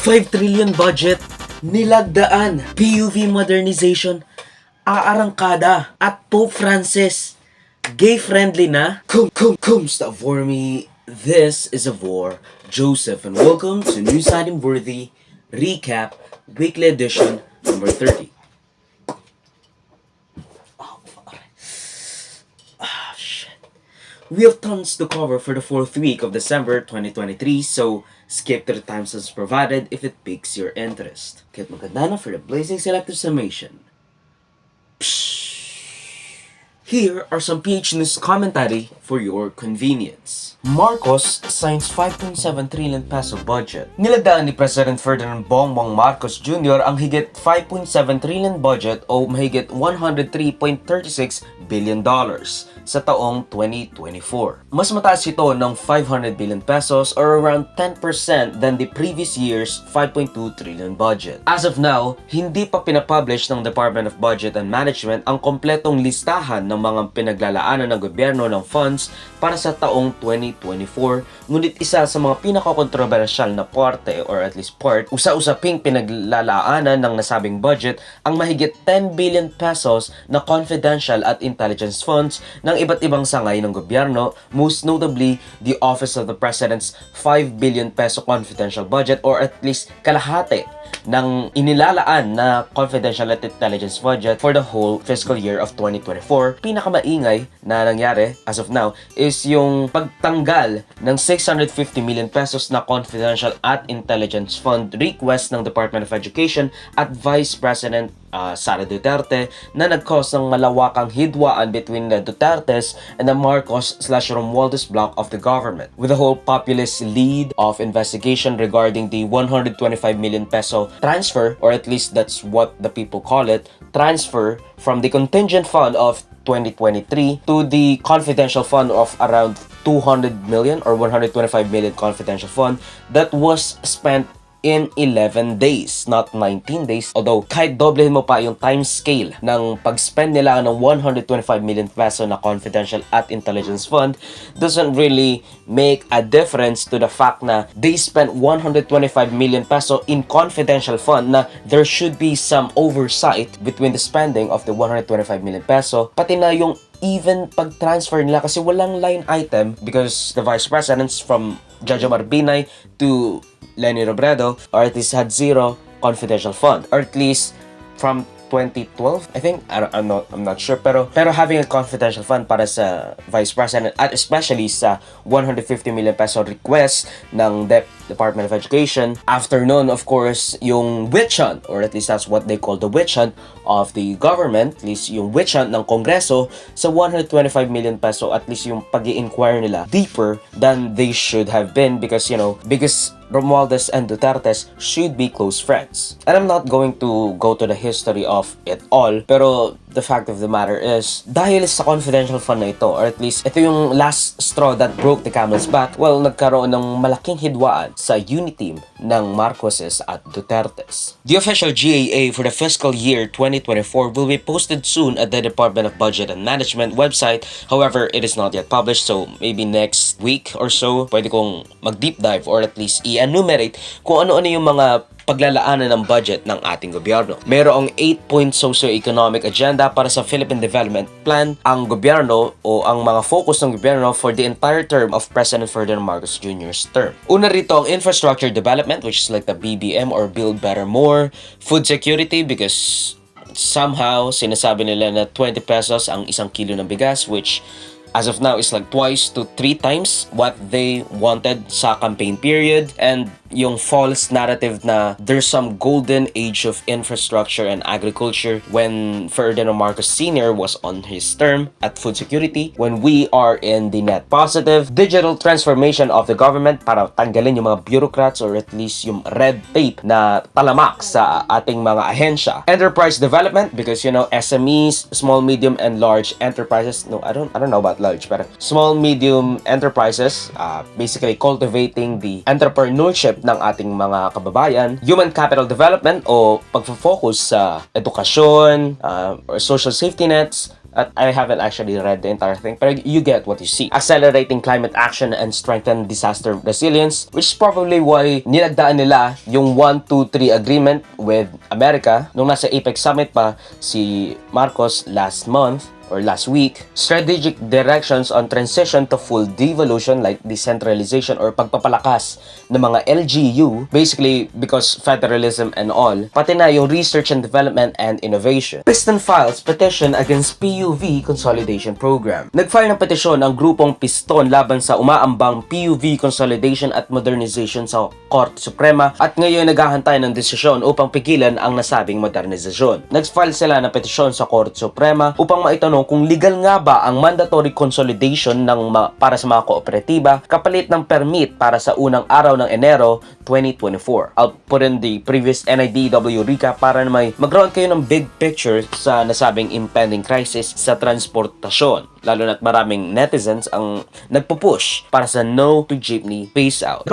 5 trillion budget, nilagdaan, Puv Modernization, aarangkada, at Pope Francis, gay-friendly na. Stop for me. This is a war. Joseph, and welcome to News I Deem Worthy Recap, Weekly Edition, number 30. We have tons to cover for the 4th week of December 2023, so skip to the timestamps provided if it piques your interest. Kaya maganda na for the blazing selective summation. Here are some PH News commentary for your convenience. Marcos signs 5.7 trillion peso budget. Nilagdaan ni President Ferdinand Bongbong Marcos Jr. ang higit 5.7 trillion budget o mahigit $103.36 billion sa taong 2024. Mas mataas ito ng 500 billion pesos or around 10% than the previous year's 5.2 trillion budget. As of now, hindi pa pinapublish ng Department of Budget and Management ang kompletong listahan ng mga pinaglalaanan ng gobyerno ng funds para sa taong 2024, ngunit isa sa mga pinaka-kontrobersyal na parte or at least part, usa-usaping pinaglalaanan ng nasabing budget ang mahigit 10 billion pesos na confidential at intelligence funds ng iba't ibang sangay ng gobyerno, most notably the Office of the President's 5 billion peso confidential budget or at least kalahati ng inilalaan na confidential at intelligence budget for the whole fiscal year of 2024. Pinakamaingay na nangyari as of now is yung pagtanggal ng 650 million pesos na confidential at intelligence fund request ng Department of Education at Vice President Sara Duterte na nag-cause ng malawakang hidwaan between the Dutertes and the Marcos/Romualdez block of the government, with the whole populist lead of investigation regarding the 125 million peso transfer, or at least that's what the people call it, transfer from the contingent fund of 2023 to the confidential fund of around 200 million or 125 million confidential fund that was spent in 11 days, not 19 days. Although, kahit doblehin mo pa yung time scale ng pag-spend nila ng 125 million peso na confidential at intelligence fund, doesn't really make a difference to the fact na they spent 125 million peso in confidential fund na there should be some oversight between the spending of the 125 million peso, pati na yung even pag-transfer nila kasi walang line item because the Vice Presidents from Jojo Marbinay to Lenny Robredo or at least had zero confidential fund, or at least from 2012, I think. I'm not sure, pero having a confidential fund para sa Vice President at especially sa 150 million peso request ng Department of Education. After nun, of course, yung witch hunt, or at least that's what they call the witch hunt of the government, at least yung witch hunt ng Kongreso sa 125 million peso, at least yung pag-i-inquire nila deeper than they should have been because Romualdez and Dutertes should be close friends. And I'm not going to go to the history of it all, pero the fact of the matter is, dahil sa confidential fund na ito, or at least ito yung last straw that broke the camel's back, well, nagkaroon ng malaking hidwaan sa unity team ng Marcoses at Dutertes. The official GAA for the fiscal year 2024 will be posted soon at the Department of Budget and Management website. However, it is not yet published, so maybe next week or so, pwede kong mag-deep dive or at least i-enumerate kung ano-ano yung mga paglalaanan ng budget ng ating gobyerno. Mayroong 8-point socio-economic agenda para sa Philippine Development Plan ang gobyerno o ang mga focus ng gobyerno for the entire term of President Ferdinand Marcos Jr.'s term. Una rito ang infrastructure development, which is like the BBM or Build Better More, food security because somehow sinasabi nila na 20 pesos ang isang kilo ng bigas, which as of now is like twice to 3 times what they wanted sa campaign period, and yung false narrative na there's some golden age of infrastructure and agriculture when Ferdinand Marcos Sr. was on his term at food security, when we are in the net positive digital transformation of the government para tanggalin yung mga bureaucrats or at least yung red tape na talamak sa ating mga ahensya. Enterprise development because SMEs, small, medium, and large enterprises. No, I don't know about large, pero small, medium enterprises, basically cultivating the entrepreneurship ng ating mga kababayan. Human capital development o pagfo-focus sa edukasyon, or social safety nets, At I haven't actually read the entire thing, but you get what you see. Accelerating climate action and strengthen disaster resilience, which is probably why nilagdaan nila yung 1-2-3 agreement with America nung nasa APEC summit pa si Marcos last month or last week. Strategic directions on transition to full devolution like decentralization or pagpapalakas ng mga LGU, basically because federalism and all, pati na yung research and development and innovation. PISTON files petition against PUV Consolidation Program. Nag-file ng petisyon ang grupong PISTON laban sa umaambang PUV Consolidation at Modernization sa Korte Suprema at ngayon naghahantay ng desisyon upang pigilan ang nasabing modernizasyon. Nag-file sila ng petisyon sa Korte Suprema upang maitanong kung legal nga ba ang mandatory consolidation para sa mga kooperatiba kapalit ng permit para sa unang araw ng Enero 2024. I'll put in the previous NIDW recap para na may mag-round kayo ng big picture sa nasabing impending crisis sa transportasyon. Lalo na't maraming netizens ang nagpupush para sa no to jeepney phase out.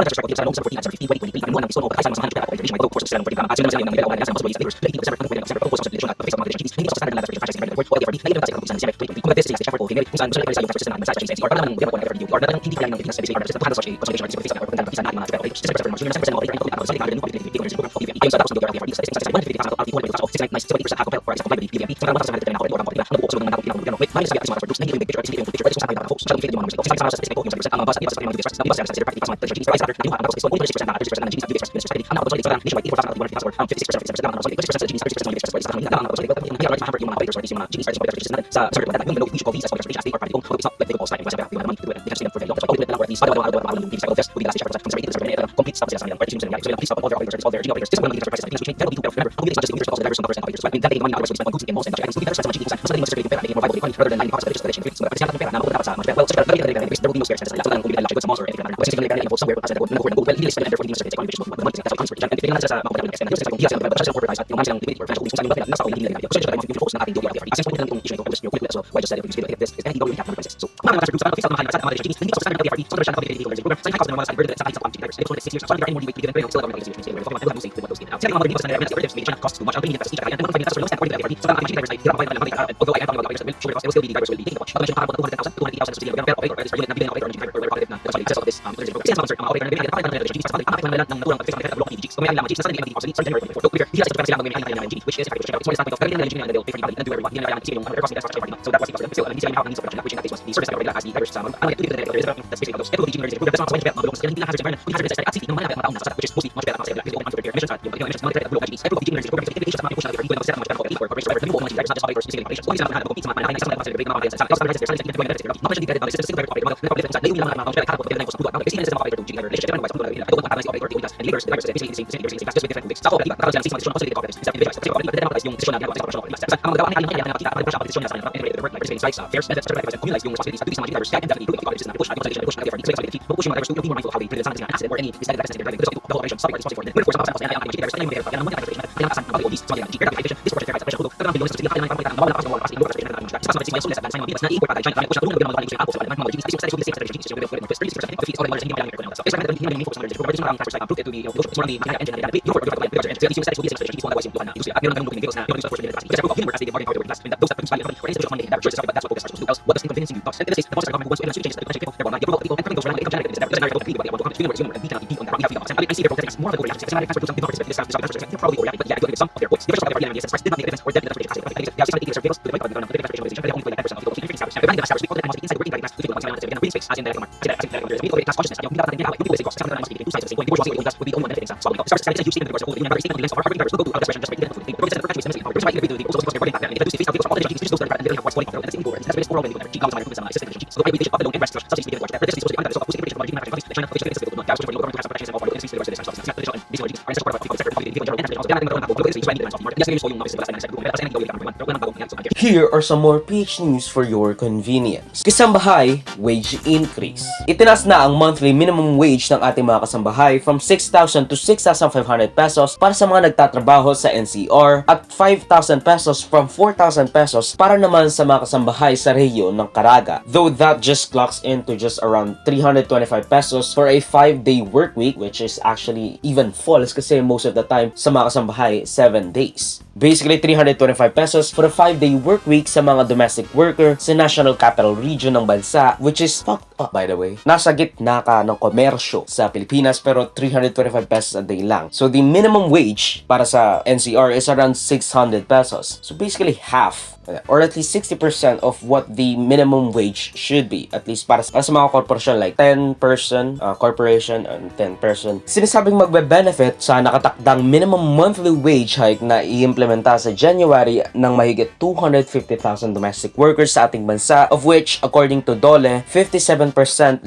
Here are some more PH news for your convenience. Kasambahay, wage increase. Itinaas na ang monthly minimum wage ng ating mga kasambahay from 6,000 to 6,500 pesos para sa mga nagtatrabaho sa NCR at 5,000 pesos from 4,000 pesos para naman sa mga kasambahay sa rehiyon ng Caraga. Though that just clocks into just around 325 pesos for a 5-day work week, which is actually even false kasi most of the time sa mga kasambahay 7 days. Basically, 325 pesos for a 5-day work week sa mga domestic worker sa National Capital Region ng bansa, which is fucked up, by the way. Nasa gitna ka ng komersyo sa Pilipinas, pero 325 pesos a day lang. So, the minimum wage para sa NCR is around 600 pesos. So, basically half, or at least 60% of what the minimum wage should be. At least para sa mga corporation like 10-person corporation and 10-person. Sinasabing magbe-benefit sa nakatakdang minimum monthly wage hike na i-implementa sa January ng mahigit 250,000 domestic workers sa ating bansa, of which, according to DOLE, 57%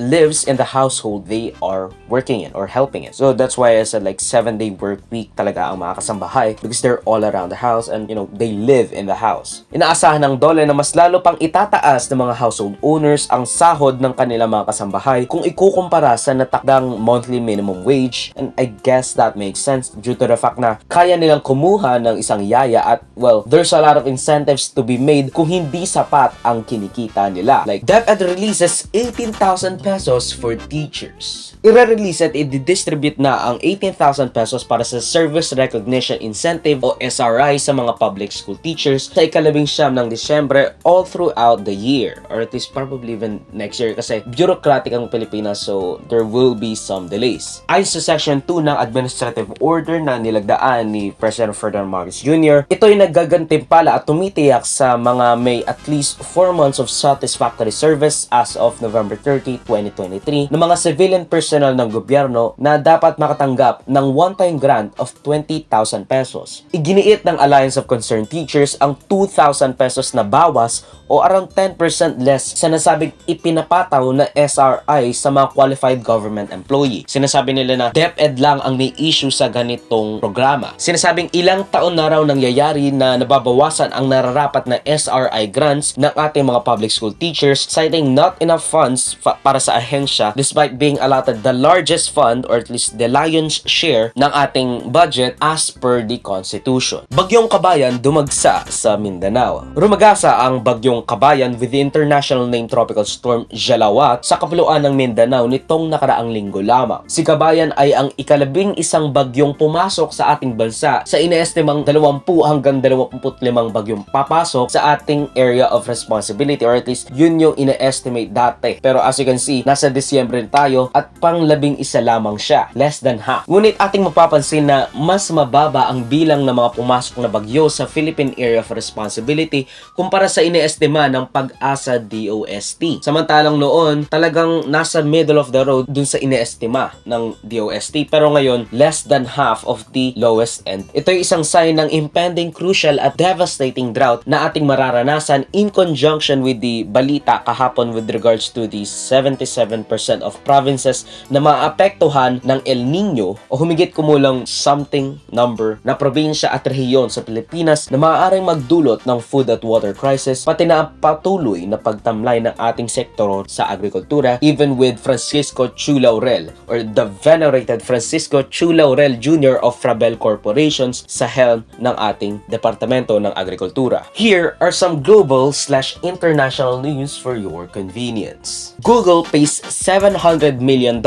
lives in the household they are working in or helping in. So that's why I said like 7-day work week talaga ang mga kasambahay, because they're all around the house and they live in the house. Inaasahan ng DOLE na mas lalo pang itataas ng mga household owners ang sahod ng kanilang mga kasambahay kung ikukumpara sa natakdang monthly minimum wage, and I guess that makes sense due to the fact na kaya nilang kumuha ng isang yaya at well, there's a lot of incentives to be made kung hindi sapat ang kinikita nila. Like DepEd releases 18,000 pesos for teachers. I-release at i-distribute na ang 18,000 pesos para sa Service Recognition Incentive o SRI sa mga public school teachers sa ika-19 ng Disyembre all throughout the year, or at least probably even next year kasi bureaucratic ang Pilipinas, so there will be some delays. Ayon sa Section 2 ng Administrative Order na nilagdaan ni President Ferdinand Marcos Jr., ito'y naggagantimpala at tumitiyak sa mga may at least 4 months of satisfactory service as of November 30, 2023 ng mga civilian personnel ng gobyerno na dapat makatanggap ng one-time grant of 20,000 pesos. Iginiit ng Alliance of Concerned Teachers ang 2,000 pesos na bawas o around 10% less sa nasabing ipinapataw na SRI sa mga qualified government employee. Sinasabi nila na DepEd lang ang may issue sa ganitong programa. Sinasabing ilang taon na raw nangyayari na nababawasan ang nararapat na SRI grants ng ating mga public school teachers, citing not enough funds para sa ahensya despite being allotted the largest fund or at least the lion's share ng ating budget as per the Constitution. Bagyong Kabayan dumagsa sa Mindanao. Rumagasa ang Bagyong Kabayan with the international name Tropical Storm Jalawat sa kapuluan ng Mindanao nitong nakaraang linggo lamang. Si Kabayan ay ang ika-11 bagyong pumasok sa ating bansa sa iniestimang 20 hanggang 25 bagyong papasok sa ating area of responsibility, or at least yun yung ina-estimate dati. Pero as you can see, nasa Disyembre tayo at pang-11 lamang siya, less than half. Ngunit ating mapapansin na mas mababa ang bilang ng mga pumasok na bagyo sa Philippine Area of Responsibility kumpara sa ine-estima ng Pag-asa DOST. Samantalang noon, talagang nasa middle of the road dun sa ine-estima ng DOST, pero ngayon, less than half of the lowest end. Ito ay isang sign ng impending crucial at devastating drought na ating mararanasan in conjunction with the balita kahapon with regards to the 77% of provinces na maapektuhan ng El Nino o humigit kumulang something number na probinsya at rehiyon sa Pilipinas na maaaring magdulot ng food at water crisis, pati na patuloy na pagtamlay ng ating sektor sa agrikultura, even with Francisco Chu Laurel or the venerated Francisco Chu Laurel Jr. of Frabel Corporations sa helm ng ating Departamento ng Agrikultura. Here are some global/international news for your convenience. Google pays $700 million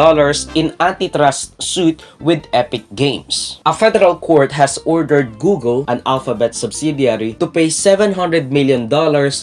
in antitrust suit with Epic Games. A federal court has ordered Google, an Alphabet subsidiary, to pay $700 million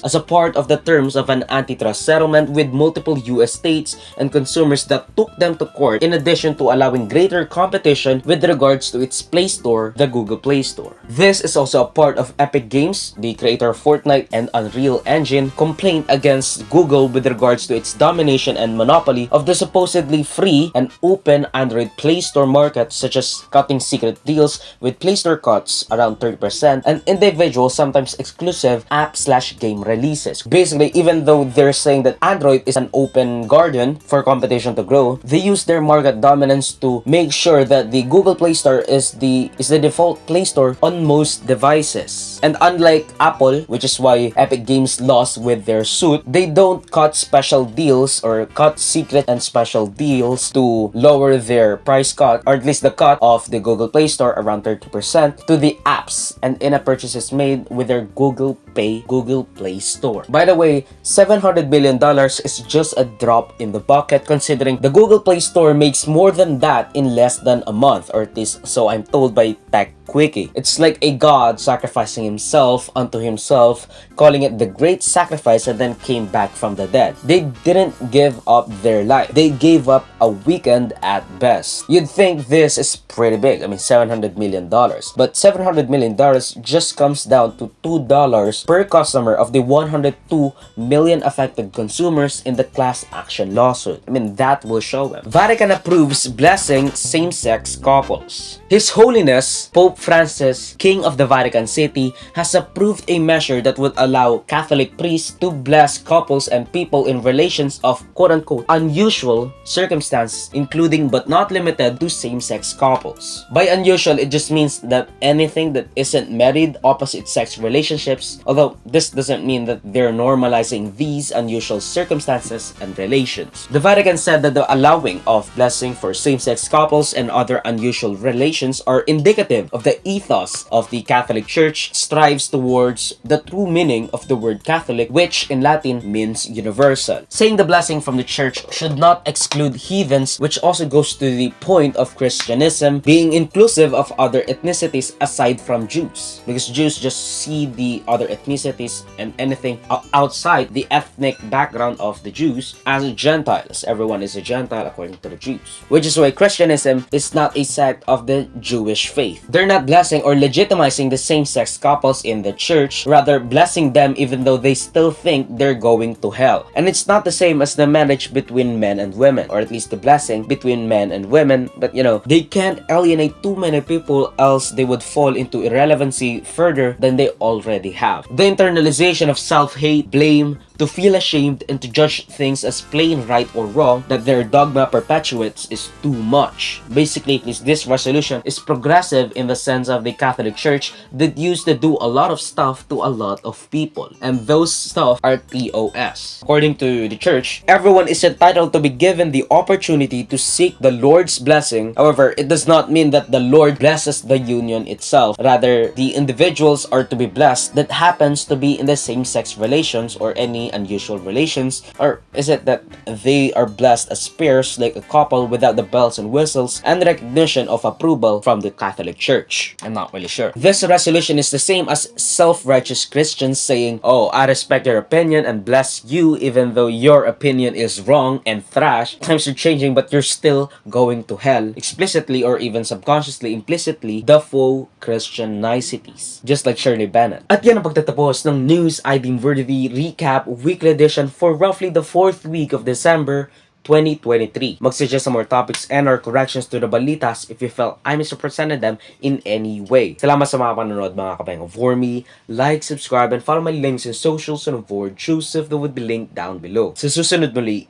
as a part of the terms of an antitrust settlement with multiple US states and consumers that took them to court, in addition to allowing greater competition with regards to its Play Store, the Google Play Store. This is also a part of Epic Games, the creator of Fortnite and Unreal Engine, complaint against Google with regards to its domination and monopoly of the supposedly free and open Android Play Store market, such as cutting secret deals with Play Store cuts around 30% and individual, sometimes exclusive app/game releases. Basically, even though they're saying that Android is an open garden for competition to grow, they use their market dominance to make sure that the Google Play Store is the default Play Store on most devices. And unlike Apple, which is why Epic Games lost with their suit, they don't cut special deals or cut secret and special deals Apples to lower their price cut, or at least the cut of the Google Play Store around 30% to the apps and in-app purchases made with their Google Play Store. By the way, $700 million is just a drop in the bucket considering the Google Play Store makes more than that in less than a month, or at least so I'm told by Tech Quickie. It's like a god sacrificing himself unto himself, calling it the great sacrifice, and then came back from the dead. They didn't give up their life. They gave up a weekend at best. You'd think this is pretty big. I mean, $700 million. But $700 million just comes down to $2 per customer of the 102 million affected consumers in the class action lawsuit. I mean, that will show them. Vatican approves blessing same-sex couples. His Holiness Pope Francis, King of the Vatican City, has approved a measure that would allow Catholic priests to bless couples and people in relations of quote-unquote unusual circumstances, including but not limited to same-sex couples. By unusual, it just means that anything that isn't married opposite-sex relationships, although this doesn't mean that they're normalizing these unusual circumstances and relations. The Vatican said that the allowing of blessing for same-sex couples and other unusual relations are indicative of the ethos of the Catholic Church strives towards the true meaning of the word Catholic, which in Latin means universal. Saying the blessing from the Church should not exclude heathens, which also goes to the point of Christianism being inclusive of other ethnicities aside from Jews, because Jews just see the other ethnicities and anything outside the ethnic background of the Jews as Gentiles. Everyone is a Gentile according to the Jews, which is why Christianism is not a sect of the Jewish faith. They're not blessing or legitimizing the same-sex couples in the church, rather blessing them even though they still think they're going to hell. And it's not the same as the marriage between men and women, or at least the blessing between men and women, but you know, they can't alienate too many people else they would fall into irrelevancy further than they already have. The internalization of self-hate, blame, to feel ashamed and to judge things as plain right or wrong that their dogma perpetuates is too much. Basically, at least this resolution is progressive in the sense of the Catholic Church that used to do a lot of stuff to a lot of people, and those stuff are TOS. According to the Church, everyone is entitled to be given the opportunity to seek the Lord's blessing. However, it does not mean that the Lord blesses the union itself. Rather, the individuals are to be blessed that happens to be in the same-sex relations or any unusual relations, or is it that they are blessed as pairs like a couple without the bells and whistles and recognition of approval from the Catholic Church? I'm not really sure. This resolution is the same as self-righteous Christians saying, oh, I respect your opinion and bless you even though your opinion is wrong and trash. Times are changing but you're still going to hell. Explicitly or even subconsciously, implicitly, the faux Christian niceties. Just like Shirley Bennett. At yan ang pagtatapos ng News I Deem Worthy Recap Weekly Edition for roughly the 4th week of December 2023. Mag-suggest some more topics and or corrections to the balitas if you felt I misrepresented them in any way. Salamat sa mga panonood mga kabayang. For me, like, subscribe, and follow my links in socials and avoid Joseph that would be linked down below. Sa susunod muli,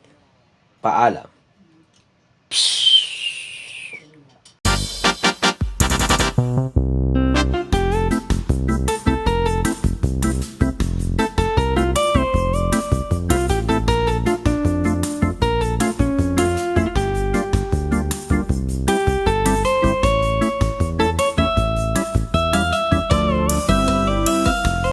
paalam. Psst.